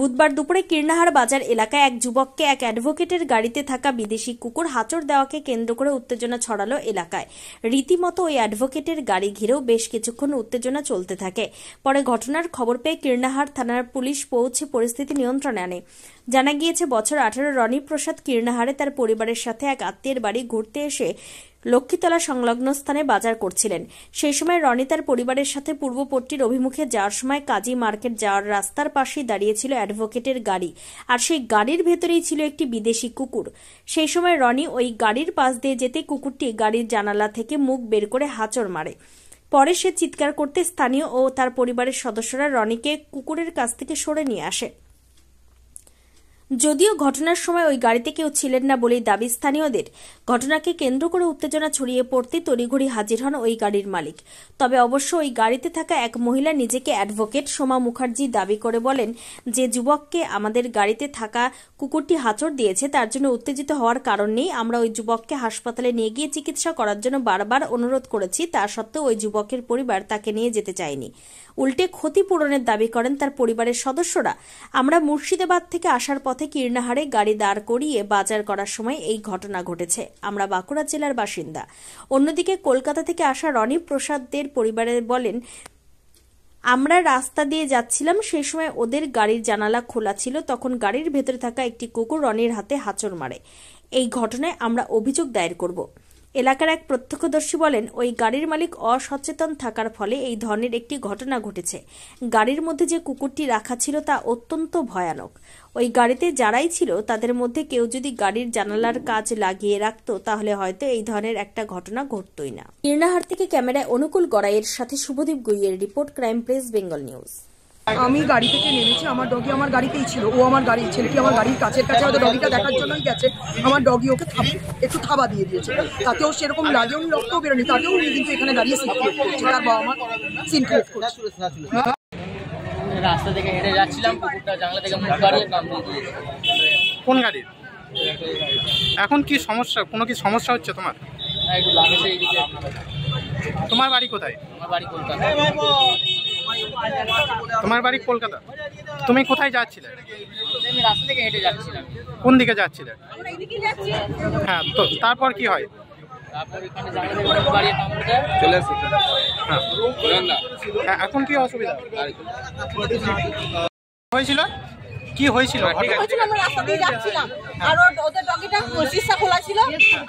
বুধবার দুপুরে কীর্ণাহার বাজার এলাকায় এক যুবককে এক অ্যাডভোকেটের গাড়িতে থাকা বিদেশি কুকুর হাঁচড় দেওয়াকে কেন্দ্র করে উত্তেজনা ছড়ালো এলাকায়। রীতিমতো ওই অ্যাডভোকেটের গাড়ি ঘিরেও বেশ কিছুক্ষণ উত্তেজনা চলতে থাকে। পরে ঘটনার খবর পেয়ে কীর্ণাহার থানার পুলিশ পৌঁছে পরিস্থিতি নিয়ন্ত্রণে আনে। জানা গিয়েছে, বছর 18 রনি প্রসাদ কীর্ণাহারে তার পরিবারের সাথে এক আত্মীয়ের বাড়ি ঘুরতে এসে লক্ষ্মীতলা সংলগ্ন স্থানে বাজার করছিলেন। সেই সময় রনি তার পরিবারের সাথে পূর্বপট্টির অভিমুখে যাওয়ার সময় কাজী মার্কেট যাওয়ার রাস্তার পাশেই দাঁড়িয়েছিল অ্যাডভোকেটের গাড়ি, আর সেই গাড়ির ভেতরেই ছিল একটি বিদেশি কুকুর। সেই সময় রনি ওই গাড়ির পাশ দিয়ে যেতে কুকুরটি গাড়ির জানালা থেকে মুখ বের করে হাঁচড় মারে। পরে সে চিৎকার করতে স্থানীয় ও তার পরিবারের সদস্যরা রনিকে কুকুরের কাছ থেকে সরে নিয়ে আসে। যদিও ঘটনার সময় ওই গাড়িতে কেউ ছিলেন না বলেই দাবি স্থানীয়দের। ঘটনাকে কেন্দ্র করে উত্তেজনা ছড়িয়ে পড়তে তড়িঘড়ি হাজির হন ওই গাড়ির মালিক। তবে অবশ্য ওই গাড়িতে থাকা এক মহিলা নিজেকে অ্যাডভোকেট সোমা মুখার্জি দাবি করে বলেন, যে যুবককে আমাদের গাড়িতে থাকা কুকুরটি হাঁচড় দিয়েছে তার জন্য উত্তেজিত হওয়ার কারণ নেই। আমরা ওই যুবককে হাসপাতালে নিয়ে গিয়ে চিকিৎসা করার জন্য বারবার অনুরোধ করেছি, তা সত্ত্বেও ওই যুবকের পরিবার তাকে নিয়ে যেতে চায়নি। উল্টে ক্ষতিপূরণের দাবি করেন তার পরিবারের সদস্যরা। আমরা মুর্শিদাবাদ থেকে আসার পথে কীর্ণাহারে গাড়ি দাঁড় করিয়ে বাজার করার সময় এই ঘটনা ঘটেছে। আমরা বাঁকুড়া জেলার বাসিন্দা। অন্যদিকে কলকাতা থেকে আসা রনি প্রসাদদের পরিবারে বলেন, আমরা রাস্তা দিয়ে যাচ্ছিলাম, সেই সময় ওদের গাড়ির জানালা খোলা ছিল, তখন গাড়ির ভেতরে থাকা একটি কুকুর রনির হাতে হাঁচড় মারে। এই ঘটনায় আমরা অভিযোগ দায়ের করব। এলাকার এক প্রত্যক্ষদর্শী বলেন, ওই গাড়ির মালিক অসচেতন থাকার ফলে এই ধরনের একটি ঘটনা ঘটেছে। গাড়ির মধ্যে যে কুকুরটি রাখা ছিল তা অত্যন্ত ভয়ানক। ওই গাড়িতে যারাই ছিল তাদের মধ্যে কেউ যদি গাড়ির জানালার কাজ লাগিয়ে রাখত তাহলে হয়তো এই ধরনের একটা ঘটনা ঘটতই না। কীর্ণাহার থেকে ক্যামেরায় অনুকূল গড়াইয়ের সাথে শুভদীপ গুইয়ের report, crime press Bengal news. আমি গাড়ি থেকে নেমেছি, আমার ডগি আমার গাড়িতেই ছিল। ও আমার গাড়ির ছেলেটি আমার গাড়ির কাছে হয়তো ডগিটা দেখার জন্যই গেছে। আমার ডগি ওকে একটু থাবা দিয়ে দিয়েছে, তাতেও সেরকম লাগে, উনি রক্তও বেরোনি, তাতেও উনি কিন্তু এখানে দাঁড়িয়ে সিন ক্রিয়েট করছে। তার বাবা মা সিন ক্রিয়েট করছে। রাস্তা থেকে হেঁটে যাচ্ছিলাম, কুকুরটা জানলা থেকে মুখ বাড়িয়ে কামড়ে দিয়েছে। কোন গাড়ির? এখন কি সমস্যা, কোনো কি সমস্যা হচ্ছে তোমার? একটু লাগেছে এইদিকে। তোমার বাড়ি কোথায়? আমার বাড়ি কলকাতা। তোমার বাড়ি কলকাতা? তুমি কোথায় যাচ্ছিলে? আমি রাস্তা থেকে হেঁটে যাচ্ছিলাম। কোন দিকে যাচ্ছিলে? হ্যাঁ, তো তারপর কি হয়? তারপর এখানে জানলা থেকে মুখ বাড়িয়ে কামড়ে দেয়, চলে আসে। হ্যাঁ, এখন কি অসুবিধা হয়েছিল? কি হয়েছিল? আমরা রাস্তা দিয়ে যাচ্ছিলাম, আর ওদের ডগিটা শিশা খোলা ছিল,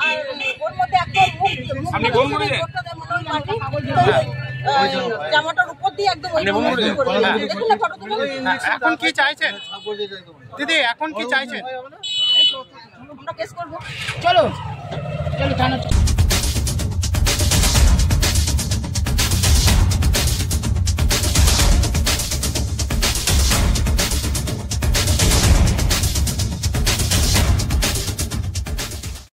আর ওর মধ্যে একদম জামাটার উপর দিয়ে একদম এখন কি চাইছেন দিদি? এখন কি চাইছেন? আমরা কেস করবো। চলো চলো থানা।